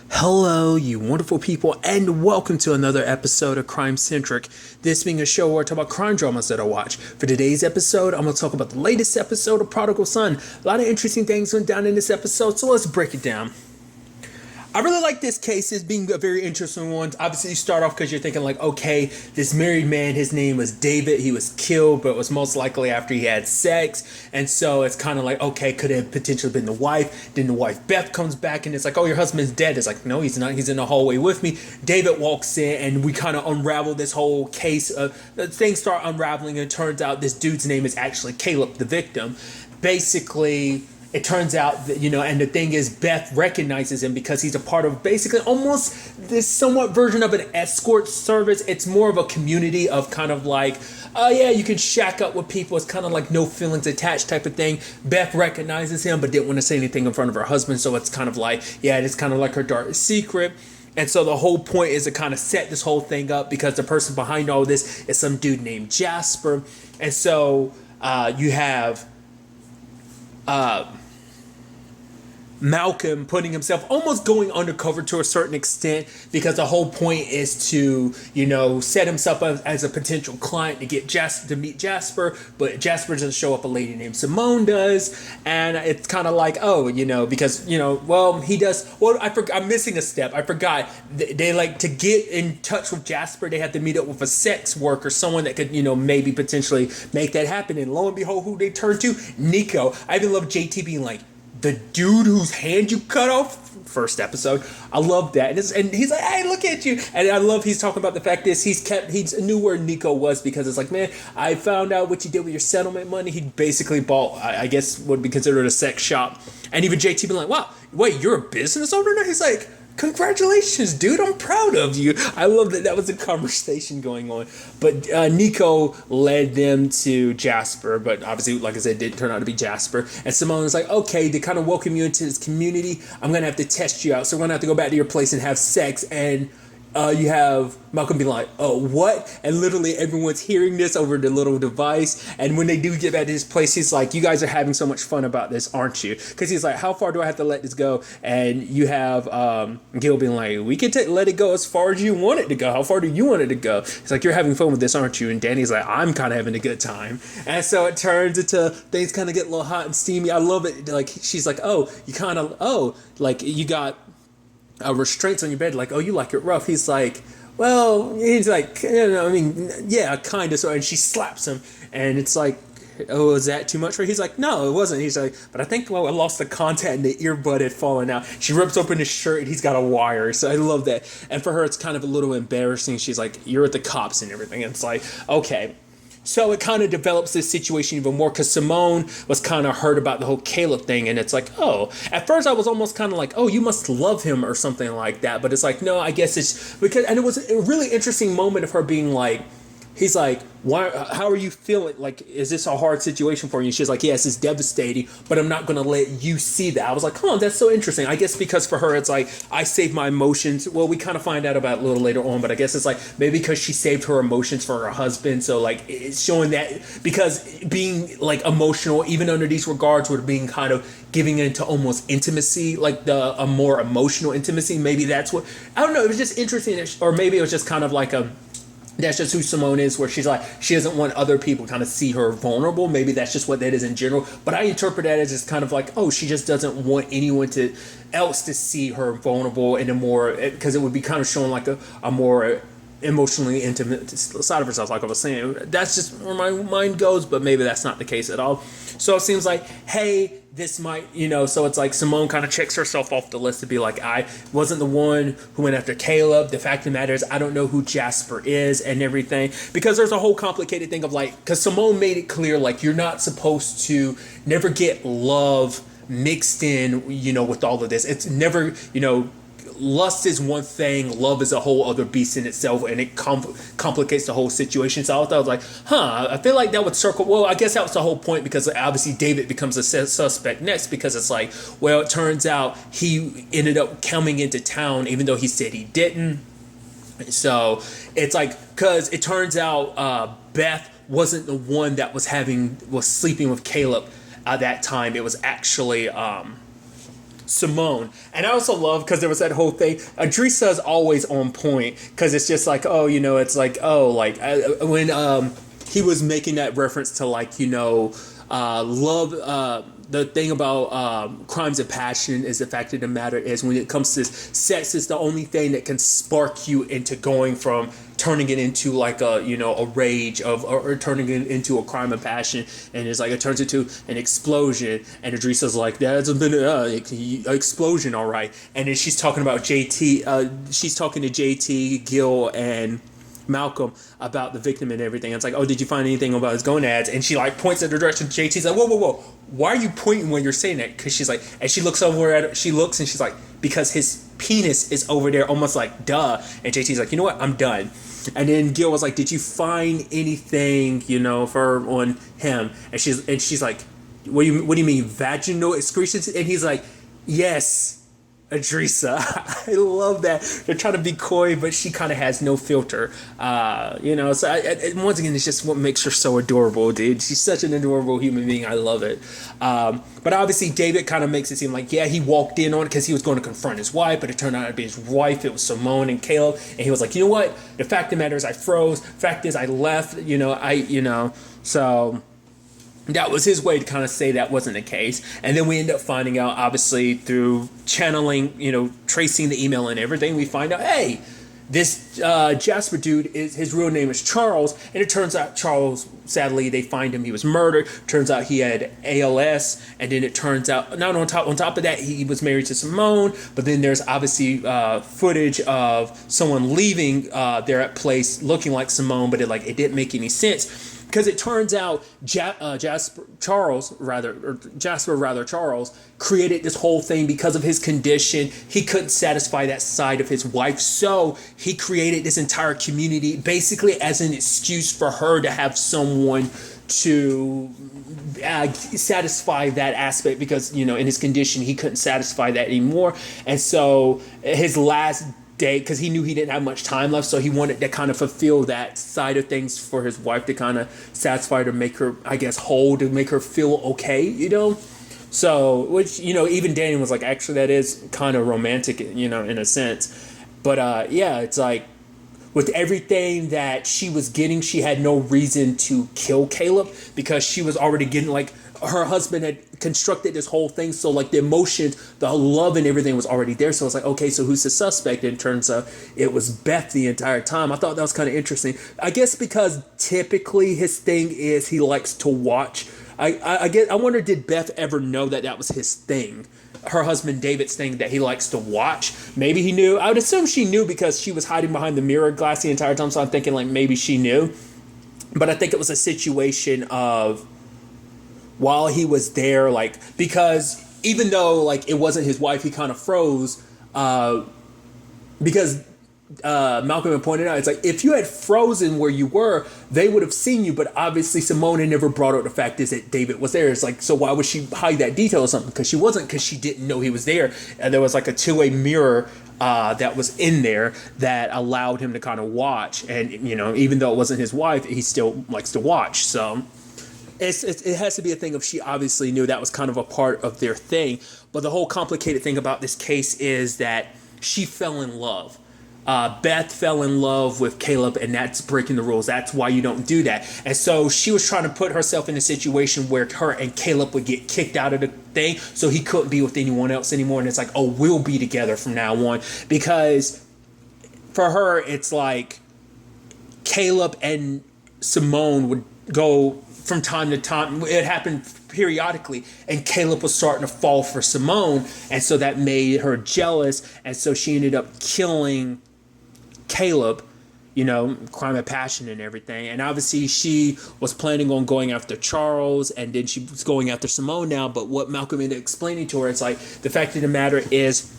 Hello, you wonderful people, and welcome to another episode of Crime Centric. This being a show where I talk about crime dramas that I watch. For today's episode, I'm going to talk about the latest episode of Prodigal Son. A lot of interesting things went down in this episode, so let's break it down. I really like this case as being a very interesting one. Obviously, you start off because you're thinking like, okay, this married man, his name was David. He was killed, but it was most likely after he had sex. And so it's kind of like, okay, could it have potentially been the wife? Then the wife, Beth, comes back and it's like, oh, your husband's dead. It's like, no, he's not. He's in the hallway with me. David walks in and we kind of unravel this whole case. Things start unraveling and it turns out this dude's name is actually Caleb, the victim. Basically, it turns out that, and the thing is, Beth recognizes him because he's a part of basically almost this somewhat version of an escort service. It's more of a community of kind of like, oh yeah, you can shack up with people. It's kind of like no feelings attached type of thing. Beth recognizes him but didn't want to say anything in front of her husband. So it's kind of like, yeah, it's kind of like her dark secret. And so the whole point is to kind of set this whole thing up because the person behind all this is some dude named Jasper. And so you have Malcolm putting himself almost going undercover to a certain extent because the whole point is to, set himself up as a potential client to get to meet Jasper, but Jasper doesn't show up. A lady named Simone does, and it's kind of like, because he does. Well, I'm missing a step. I forgot. They like to get in touch with Jasper. They have to meet up with a sex worker, someone that could, maybe potentially make that happen. And lo and behold, who they turn to? Nico. I even love JT being like, the dude whose hand you cut off first episode. I love that. And he's like, hey, look at you. And I love he's talking about the fact is he knew where Nico was because it's like, man, I found out what you did with your settlement money. He basically bought, I guess, would be considered a sex shop. And even JT being like, wow, wait, you're a business owner now? He's like, congratulations, dude. I'm proud of you. I love that was a conversation going on. But Nico led them to Jasper. But obviously, like I said, it didn't turn out to be Jasper. And Simone was like, okay, to kind of welcome you into this community, I'm going to have to test you out. So we're going to have to go back to your place and have sex. And you have Malcolm being like, oh, what? And literally everyone's hearing this over the little device. And when they do get back to his place, he's like, you guys are having so much fun about this, aren't you? Because he's like, how far do I have to let this go? And you have Gil being like, we can let it go as far as you want it to go. How far do you want it to go? He's like, you're having fun with this, aren't you? And Danny's like, I'm kind of having a good time. And so it turns into things kind of get a little hot and steamy. I love it. Like, she's like, oh, you got restraints on your bed, like, oh, you like it rough. He's like, well, he's like, yeah, kind of. So, and she slaps him, and it's like, oh, is that too much for you? He's like, no, it wasn't. He's like, but I think I lost the contact and the earbud had fallen out. She rips open his shirt and he's got a wire. So I love that. And for her, it's kind of a little embarrassing. She's like, you're at the cops and everything. And it's like, okay. So it kind of develops this situation even more because Simone was kind of hurt about the whole Caleb thing. And it's like, oh, at first I was almost kind of like, oh, you must love him or something like that. But it's like, no, I guess it's because, and it was a really interesting moment of her being like, he's like, why? How are you feeling? Like, is this a hard situation for you? And she's like, yes, it's devastating, but I'm not going to let you see that. I was like, oh, that's so interesting. I guess because for her, it's like, I save my emotions. Well, we kind of find out about it a little later on, but I guess it's like, maybe because she saved her emotions for her husband. So like, it's showing that because being like emotional, even under these regards, would being kind of giving into almost intimacy, like a more emotional intimacy. Maybe that's what, I don't know. It was just interesting. Or maybe it was just kind of like that's just who Simone is, where she's like, she doesn't want other people to kind of see her vulnerable. Maybe that's just what that is in general. But I interpret that as just kind of like, oh, she just doesn't want anyone else to see her vulnerable in a more, because it would be kind of showing like a more emotionally intimate side of herself, like I was saying. That's just where my mind goes, but maybe that's not the case at all. So it seems like, hey, this might, so it's like Simone kind of checks herself off the list to be like, I wasn't the one who went after Caleb. The fact of the matter is, I don't know who Jasper is and everything, because there's a whole complicated thing of like, because Simone made it clear, like, you're not supposed to never get love mixed in, with all of this. It's never, lust is one thing, love is a whole other beast in itself, and it complicates the whole situation. So I thought, I was like, I feel like that would circle. Well, I guess that was the whole point, because obviously David becomes a suspect next, because it's like, well, it turns out he ended up coming into town even though he said he didn't. So it's like, because it turns out Beth wasn't the one that was sleeping with Caleb at that time. It was actually Simone. And I also love, because there was that whole thing, Adrisa is always on point, because it's just like, oh, it's like, oh, like when he was making that reference to, like, love, the thing about crimes of passion is the fact of the matter is, when it comes to sex, is the only thing that can spark you into going from turning it into like a rage or turning it into a crime of passion, and it's like it turns into an explosion. And Idrisa's like, that's been an explosion, all right. And then she's talking about JT. She's talking to JT, Gil, and Malcolm about the victim and everything. It's like, oh, did you find anything about his gonads? And she like points in the direction. JT's like, whoa, why are you pointing when you're saying that? Because she's like, and she looks over at it, she looks and she's like, because his penis is over there, almost like, duh. And JT's like, you know what, I'm done. And then Gil was like, did you find anything, on him? And she's like, what do you mean, vaginal excretions? And he's like, yes, Adrisa. I love that. They're trying to be coy, but she kind of has no filter. So once again, it's just what makes her so adorable, dude. She's such an adorable human being. I love it. But obviously, David kind of makes it seem like, yeah, he walked in on it because he was going to confront his wife, but it turned out to be his wife. It was Simone and Caleb. And he was like, you know what? The fact of the matter is I froze. Fact is I left, so that was his way to kind of say that wasn't the case. And then we end up finding out, obviously, through channeling, tracing the email and everything, we find out, hey, this Jasper dude, his real name is Charles. And it turns out Charles, sadly, they find him, he was murdered. Turns out he had ALS. And then it turns out, not on top of that, he was married to Simone. But then there's obviously footage of someone leaving their place looking like Simone, but it didn't make any sense. Because it turns out Jasper Charles created this whole thing because of his condition. He couldn't satisfy that side of his wife. So he created this entire community basically as an excuse for her to have someone to satisfy that aspect, because, in his condition, he couldn't satisfy that anymore. And so his last day, because he knew he didn't have much time left, so he wanted to kind of fulfill that side of things for his wife, to kind of satisfy, to make her, I guess, whole, to make her feel okay, so, which, even Daniel was like, actually, that is kind of romantic, in a sense. But it's like, with everything that she was getting, she had no reason to kill Caleb, because she was already getting, like, her husband had constructed this whole thing, so like the emotions, the love and everything was already there. So it's like, okay, so who's the suspect? And it turns out it was Beth the entire time. I thought that was kind of interesting. I guess because typically his thing is he likes to watch. I wonder, did Beth ever know that was his thing? Her husband David's thing, that he likes to watch. Maybe he knew. I would assume she knew, because she was hiding behind the mirror glass the entire time. So I'm thinking like maybe she knew. But I think it was a situation of, while he was there, like, because even though like it wasn't his wife, he kind of froze, because Malcolm had pointed out, it's like, if you had frozen where you were, they would have seen you. But obviously Simone had never brought out the fact is that David was there. It's like, so why would she hide that detail or something? Because she wasn't, because she didn't know he was there. And there was like a two-way mirror that was in there that allowed him to kind of watch. And, even though it wasn't his wife, he still likes to watch. So it has to be a thing of, she obviously knew that was kind of a part of their thing. But the whole complicated thing about this case is that she fell in love. Beth fell in love with Caleb, and that's breaking the rules. That's why you don't do that. And so she was trying to put herself in a situation where her and Caleb would get kicked out of the thing, so he couldn't be with anyone else anymore. And it's like, oh, we'll be together from now on. Because for her, it's like Caleb and Simone would go from time to time. It happened periodically, and Caleb was starting to fall for Simone, and so that made her jealous, and so she ended up killing Caleb, crime of passion and everything. And obviously she was planning on going after Charles, and then she was going after Simone now. But what Malcolm ended up explaining to her, it's like, the fact of the matter is,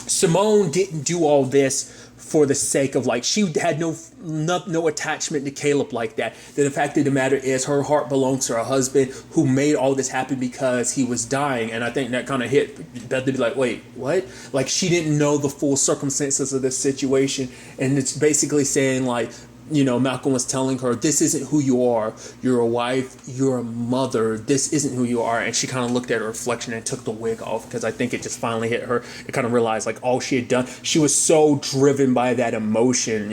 Simone didn't do all this for the sake of, like, she had no attachment to Caleb like that. The fact of the matter is, her heart belongs to her husband, who made all this happen because he was dying. And I think that kind of hit Beth to be like, wait, what? Like, she didn't know the full circumstances of this situation. And it's basically saying, like, Malcolm was telling her, this isn't who you are. You're a wife, you're a mother, this isn't who you are. And she kind of looked at her reflection and took the wig off, because I think it just finally hit her. It kind of realized like all she had done, she was so driven by that emotion,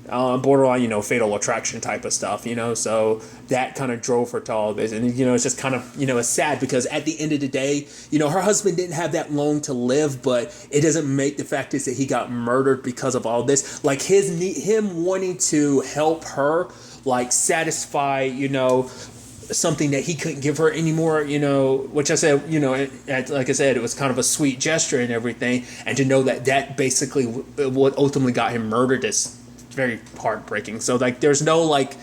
borderline, fatal attraction type of stuff, so that kind of drove her to all this. And, it's just kind of, it's sad, because at the end of the day, her husband didn't have that long to live, but it doesn't make the fact is that he got murdered because of all this. Like him wanting to help her, like satisfy, something that he couldn't give her anymore, which I said, like I said, it was kind of a sweet gesture and everything. And to know that basically what ultimately got him murdered is very heartbreaking. So like there's no like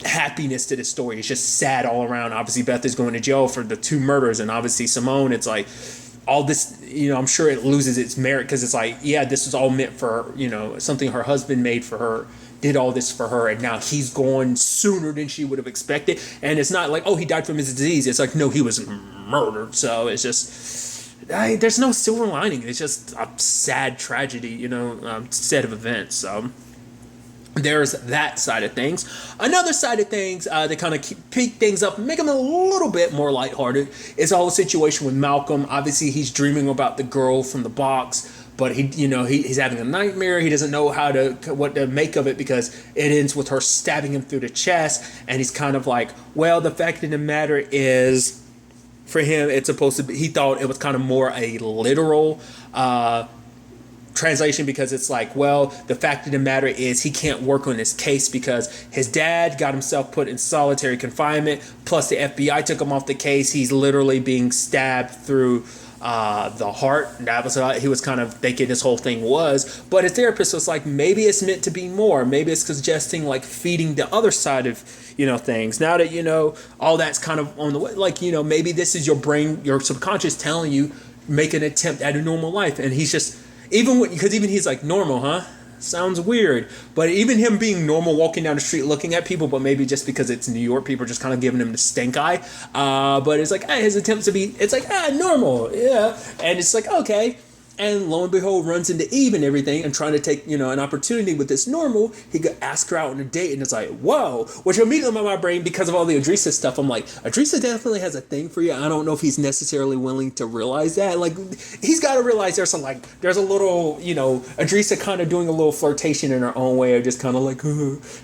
happiness to this story. It's just sad all around. Obviously Beth is going to jail for the 2 murders, and obviously Simone, it's like all this, I'm sure it loses its merit, because it's like, yeah, this was all meant for something her husband made for her, did all this for her, and now he's gone sooner than she would have expected. And it's not like, oh, he died from his disease. It's like, no, he was murdered. So it's just, there's no silver lining. It's just a sad tragedy, set of events. So there's that side of things. Another side of things that kind of pick things up and make them a little bit more lighthearted is the whole situation with Malcolm. Obviously, he's dreaming about the girl from the box, but he's having a nightmare. He doesn't know what to make of it, because it ends with her stabbing him through the chest, and he's kind of like, well, the fact of the matter is, for him, it's supposed to be. He thought it was kind of more a literal translation, because it's like, well, the fact of the matter is he can't work on this case because his dad got himself put in solitary confinement, plus the FBI took him off the case. He's literally being stabbed through the heart. That was he was kind of thinking this whole thing was, but his therapist was like, maybe it's meant to be more. Maybe it's suggesting like feeding the other side of things. Now that all that's kind of on the way, like maybe this is your brain, your subconscious telling you make an attempt at a normal life. And he's just, because he's like, normal, huh? Sounds weird. But even him being normal, walking down the street looking at people, but maybe just because it's New York, people are just kind of giving him the stink eye. But it's like, his attempts to be, it's like, normal, yeah. And it's like, okay. And lo and behold, runs into Eve and everything, and trying to take, an opportunity with this normal. He could ask her out on a date, and it's like, whoa. Which immediately in my brain, because of all the Idrissa stuff, I'm like, Idrissa definitely has a thing for you. I don't know if he's necessarily willing to realize that. Like, he's got to realize there's a little, Idrissa kind of doing a little flirtation in her own way of just kind of like,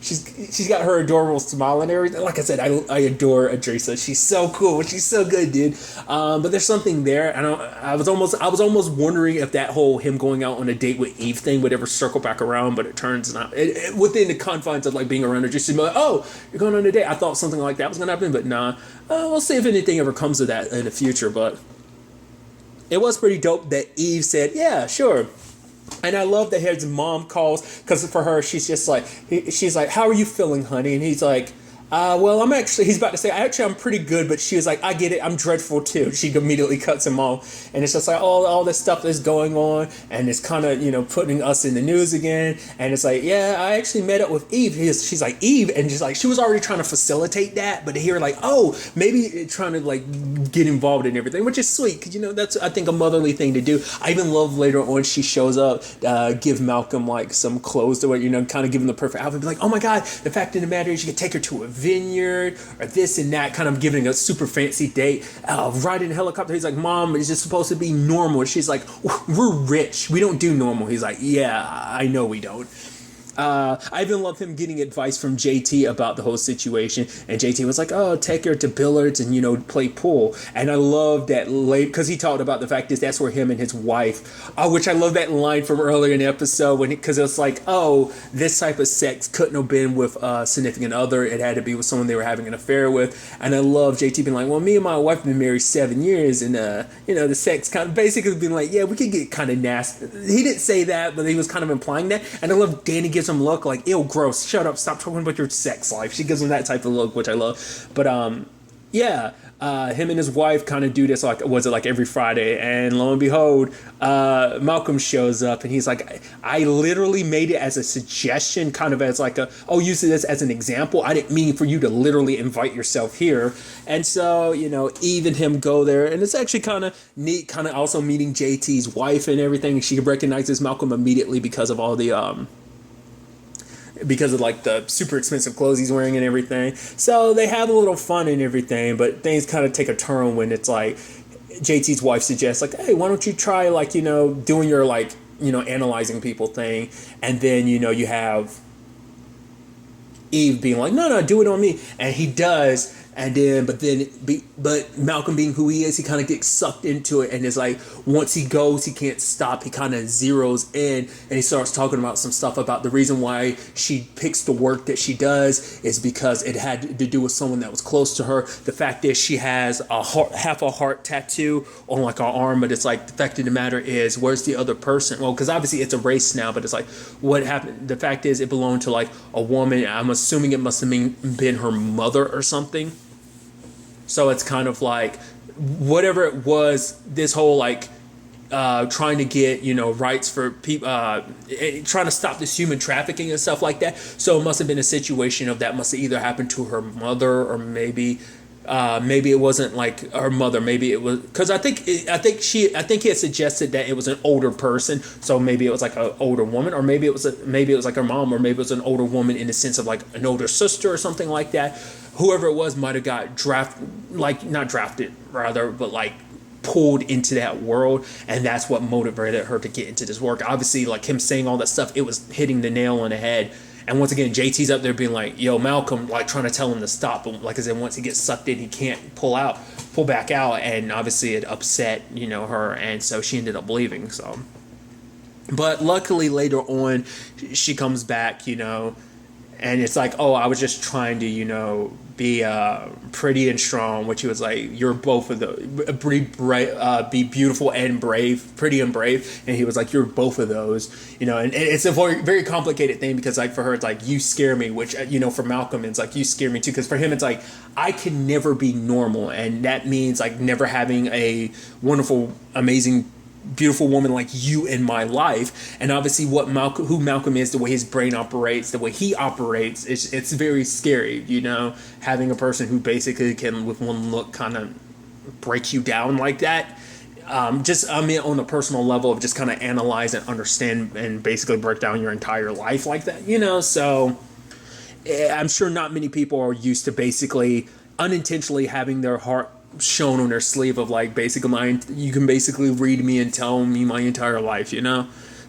she's got her adorable smile and everything. Like I said, I adore Idrissa. She's so cool. She's so good, dude. But there's something there. I was almost wondering if that whole him going out on a date with Eve thing would ever circle back around, but it turns not. Within the confines of like being around her, just to be like, oh, you're going on a date. I thought something like that was going to happen, but nah. We'll see if anything ever comes of that in the future. But it was pretty dope that Eve said, yeah, sure. And I love that his mom calls, because for her, she's like, how are you feeling, honey? And he's like, well, he's about to say, I'm pretty good, but she was like, I get it, I'm dreadful too. She immediately cuts him off, and it's just like, all this stuff is going on, and it's kind of, putting us in the news again, and it's like, yeah, I actually met up with Eve. She's like, Eve, and just like, she was already trying to facilitate that, but to hear like, oh, maybe trying to like get involved in everything, which is sweet, because, that's, I think, a motherly thing to do. I even love later on, she shows up, give Malcolm like some clothes to wear, kind of give him the perfect outfit, be like, oh my God, the fact of the matter is you can take her to a vineyard or this and that, kind of giving a super fancy date, riding a helicopter. He's like, Mom, it's just supposed to be normal. She's like, we're rich, we don't do normal. He's like, yeah, I know we don't. I even love him getting advice from JT about the whole situation, and JT was like, oh, take her to billiards and play pool. And I love that late, because he talked about the fact is that's where him and his wife, which I love that line from earlier in the episode, because it's like, oh, this type of sex couldn't have been with a significant other, it had to be with someone they were having an affair with. And I love JT being like, well, me and my wife have been married 7 years, and the sex kind of basically being like, yeah, we could get kind of nasty. He didn't say that, but he was kind of implying that. And I love Danny gives him look like, ew, gross, shut up, stop talking about your sex life. She gives him that type of look, which I love. But yeah, him and his wife kind of do this, like, was it like every Friday? And lo and behold, Malcolm shows up, and he's like, I literally made it as a suggestion, kind of as like use this as an example. I didn't mean for you to literally invite yourself here. And so, Eve and him go there, and it's actually kind of neat, kind of also meeting JT's wife and everything. She recognizes Malcolm immediately because of all the because of like the super expensive clothes he's wearing and everything. So they have a little fun and everything, but things kind of take a turn when it's like JT's wife suggests like, hey, why don't you try like, doing your like, analyzing people thing. And then, you have Eve being like, no, do it on me. And he does. And then, but Malcolm being who he is, he kind of gets sucked into it. And it's like, once he goes, he can't stop. He kind of zeroes in and he starts talking about some stuff about the reason why she picks the work that she does is because it had to do with someone that was close to her. The fact is she has half a heart tattoo on like her arm, but it's like, the fact of the matter is, where's the other person? Well, because obviously it's a race now, but it's like, what happened? The fact is it belonged to like a woman. I'm assuming it must have been her mother or something. So it's kind of like, whatever it was, this whole like trying to get, rights for people, trying to stop this human trafficking and stuff like that. So it must have been a situation of that must have either happened to her mother or maybe it wasn't like her mother. Maybe it was, because I think he had suggested that it was an older person. So maybe it was like an older woman, or maybe it was like her mom, or maybe it was an older woman in the sense of like an older sister or something like that. Whoever it was might have got not drafted rather, but like pulled into that world, and that's what motivated her to get into this work. Obviously, like him saying all that stuff, it was hitting the nail on the head. And once again, JT's up there being like, yo, Malcolm, like trying to tell him to stop. But like I said, once he gets sucked in, he can't pull back out. And obviously it upset, her. And so she ended up leaving. So, but luckily later on, she comes back, and it's like, oh, I was just trying to, be pretty and strong, which he was like, you're both of those. Be beautiful and brave, pretty and brave. And he was like, you're both of those, and it's a very, very complicated thing because like for her, it's like, you scare me, which, for Malcolm, it's like, you scare me too. Because for him, it's like, I can never be normal. And that means like never having a wonderful, amazing, beautiful woman like you in my life. And obviously who Malcolm is, the way his brain operates, the way he operates, it's very scary, having a person who basically can with one look kind of break you down like that. On a personal level of just kind of analyze and understand and basically break down your entire life like that, so I'm sure not many people are used to basically unintentionally having their heart shown on their sleeve of like basically you can basically read me and tell me my entire life,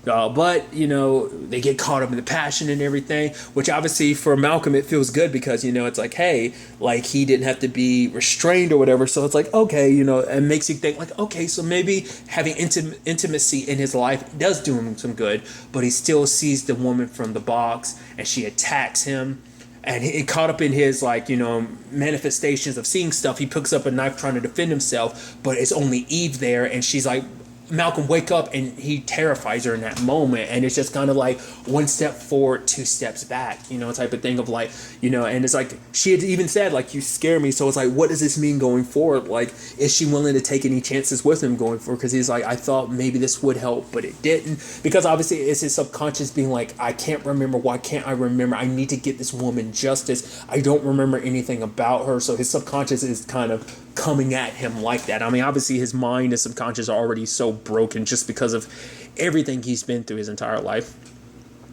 but they get caught up in the passion and everything, which obviously for Malcolm it feels good because it's like, hey, like he didn't have to be restrained or whatever, so it's like, okay, it makes you think like, okay, so maybe having intimacy in his life does do him some good. But he still sees the woman from the box and she attacks him. And he caught up in his, like, manifestations of seeing stuff. He picks up a knife trying to defend himself, but it's only Eve there. And she's like, Malcolm, wake up. And he terrifies her in that moment. And it's just kind of like one step forward, two steps back, type of thing of like, and it's like, she had even said, like, you scare me. So it's like, what does this mean going forward? Like, is she willing to take any chances with him going forward? Because he's like, I thought maybe this would help, but it didn't. Because obviously it's his subconscious being like, I can't remember. Why can't I remember? I need to get this woman justice. I don't remember anything about her. So his subconscious is kind of coming at him like that. I mean, obviously his mind and subconscious are already so broken just because of everything he's been through his entire life.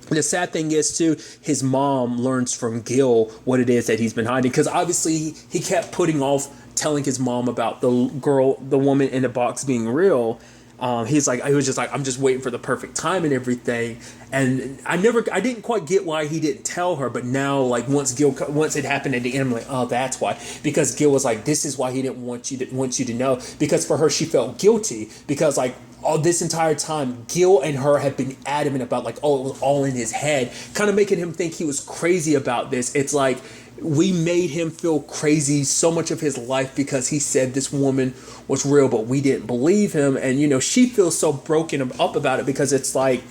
The sad thing is too, his mom learns from Gil what it is that he's been hiding, because obviously he kept putting off telling his mom about the woman in the box being real. He was just like, I'm just waiting for the perfect time and everything. And I didn't quite get why he didn't tell her. But now, like, once it happened at the end, I'm like, oh, that's why. Because Gil was like, this is why he didn't want you to know. Because for her, she felt guilty. Because, like, all this entire time, Gil and her have been adamant about, like, oh, it was all in his head. Kind of making him think he was crazy about this. It's like, we made him feel crazy so much of his life because he said this woman was real, but we didn't believe him. And, she feels so broken up about it because it's like,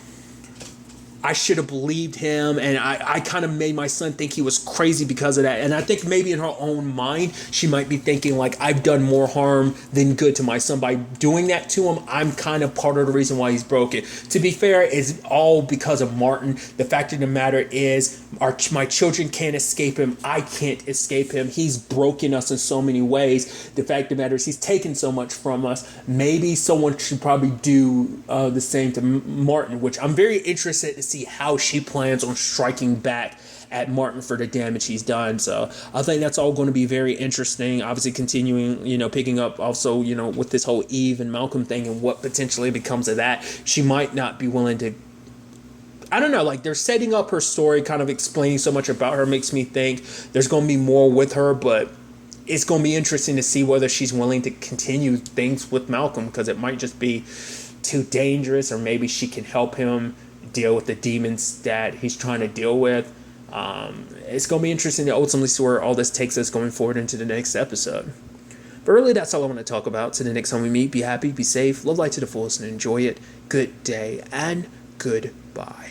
I should have believed him, and I kind of made my son think he was crazy because of that. And I think maybe in her own mind, she might be thinking, like, I've done more harm than good to my son. By doing that to him, I'm kind of part of the reason why he's broken. To be fair, it's all because of Martin. The fact of the matter is, my children can't escape him. I can't escape him. He's broken us in so many ways. The fact of the matter is, he's taken so much from us. Maybe someone should probably do the same to Martin, which I'm very interested to see see how she plans on striking back at Martin for the damage he's done. So I think that's all going to be very interesting. Obviously continuing, picking up also, with this whole Eve and Malcolm thing and what potentially becomes of that. She might not be willing to, I don't know, like they're setting up her story, kind of explaining so much about her, makes me think there's going to be more with her, but it's going to be interesting to see whether she's willing to continue things with Malcolm, because it might just be too dangerous, or maybe she can help him deal with the demons that he's trying to deal with. It's going to be interesting to ultimately see where all this takes us going forward into the next episode. But really, that's all I want to talk about. So the next time we meet, be happy, be safe, live life to the fullest, and enjoy it. Good day and goodbye.